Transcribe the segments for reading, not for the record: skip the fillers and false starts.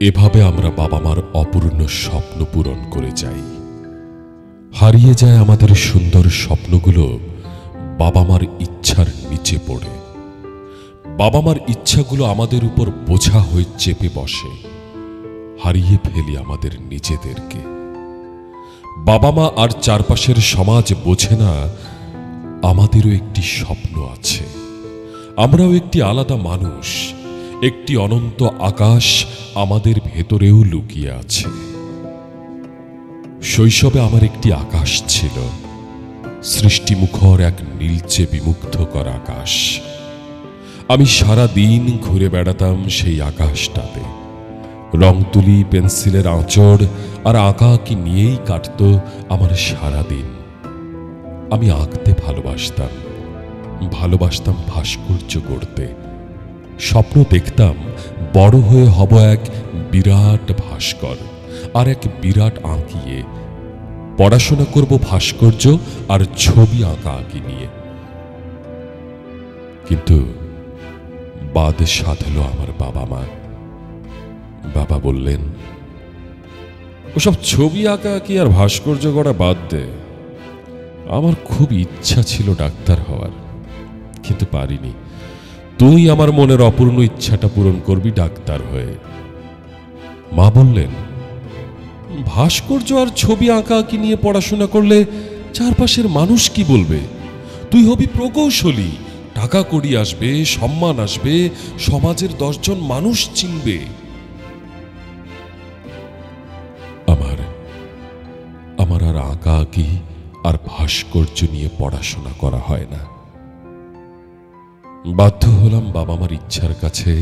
এভাবে আমরা বাবা মার অপূর্ণ স্বপ্ন পূরণ করে যাই। হারিয়ে যায় আমাদের সুন্দর স্বপ্নগুলো বাবা মার ইচ্ছার নিচে পড়ে। বাবা মার ইচ্ছাগুলো আমাদের উপর বোঝা হয়ে চেপে বসে। হারিয়ে ফেলি আমাদের নিজেদেরকে। বাবা মা আর চারপাশের সমাজ বোঝে না আমাদেরও একটি স্বপ্ন আছে। আমরাও একটি আলাদা মানুষ, একটি অনন্ত আকাশ আমাদের ভেতরেও লুকিয়ে আছে। শৈশবে আমার একটি আকাশ ছিল, সৃষ্টিমুখর এক নীলচে বিমুগ্ধকর আকাশ। আমি সারা দিন ঘুরে বেড়াতাম সেই আকাশটাতে। রং তুলি, পেন্সিলের আঁচড় আর আঁকাআঁকি নিয়েই কাটত আমার সারা দিন। আমি আঁকতে ভালোবাসতাম, ভালোবাসতাম ভাস্কর্য গড়তে। স্বপ্ন দেখতাম বড় হয়ে হব এক বিরাট ভাস্কর, আর এক বিরাট আঁকিয়ে পড়াশোনা করব ভাস্কর্য আর ছবি আঁকাআঁকি নিয়ে। কিন্তু বাদ সাধল আমার বাবা মা। বাবা বললেন, ওসব ছবি আঁকাআঁকি আর ভাস্কর্য গড়া বাদ দে। আমার খুব ইচ্ছা ছিল ডাক্তার হওয়ার, কিন্তু পারিনি। তুই আমার মনের অপূর্ণ ইচ্ছাটা পূরণ করবি ডাক্তার হয়ে। মা বললেন, ভাস্কর্য আর ছবি আঁকাআঁকি নিয়ে পড়াশোনা করলে চারপাশের মানুষ কি বলবে? তুই হবি প্রকৌশলী, টাকা কড়ি আসবে, সম্মান আসবে, সমাজের 10 জন মানুষ চিনবে। আমার আর আঁকাআঁকি আর ভাস্কর্য নিয়ে পড়াশোনা করা হয় না। বাধ্য হলাম বাবা মার ইচ্ছার কাছে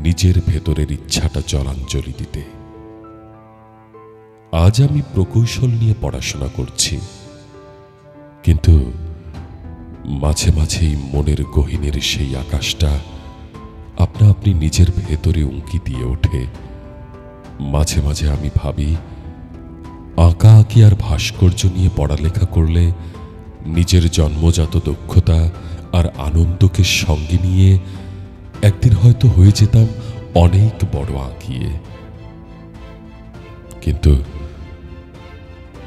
নিজের ভেতরের ইচ্ছাটা জলাঞ্জলি দিতে। আজ আমি প্রকৌশল নিয়ে পড়াশোনা করছি, কিন্তু মাঝে মাঝেই মনের গহীনের সেই আকাশটা আপনা আপনি নিজের ভেতরে উঁকি দিয়ে ওঠে। মাঝে মাঝে আমি ভাবি, আঁকাআঁকি আর ভাস্কর্য নিয়ে পড়ালেখা করলে নিজের জন্মজাত দক্ষতা আর আনন্দকে সঙ্গে নিয়ে একদিন হয়তো হয়ে যেতাম অনেক বড় আঁকিয়ে।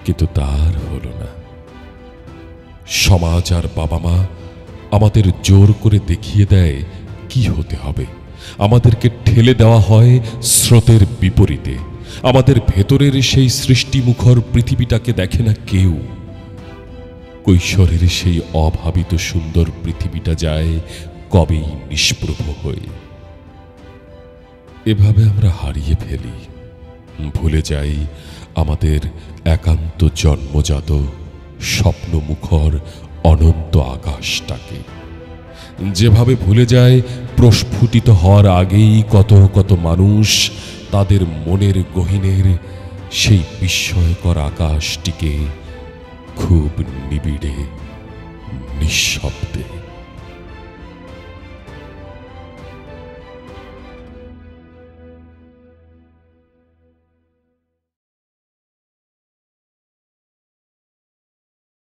কিন্তু তার হলো না। সমাজ আর বাবা মা আমাদের জোর করে দেখিয়ে দেয় কি হতে হবে। আমাদেরকে ঠেলে দেওয়া হয় স্রোতের বিপরীতে। আমাদের ভেতরের সেই সৃষ্টিমুখর পৃথিবীটাকে দেখে না কেউ। কৈশোরের সেই অভাবিত সুন্দর পৃথিবীটা যায় কবেই নিষ্প্রভ হয়ে। এভাবে আমরা হারিয়ে ফেলি, ভুলে যাই আমাদের একান্ত জন্মজাত স্বপ্নমুখর অনন্ত আকাশটাকে। যেভাবে ভুলে যায় প্রস্ফুটিত হওয়ার আগেই কত কত মানুষ তাদের মনের গহীনের সেই বিস্ময়কর আকাশটিকে খুব নিবিড়ে নিঃশব্দে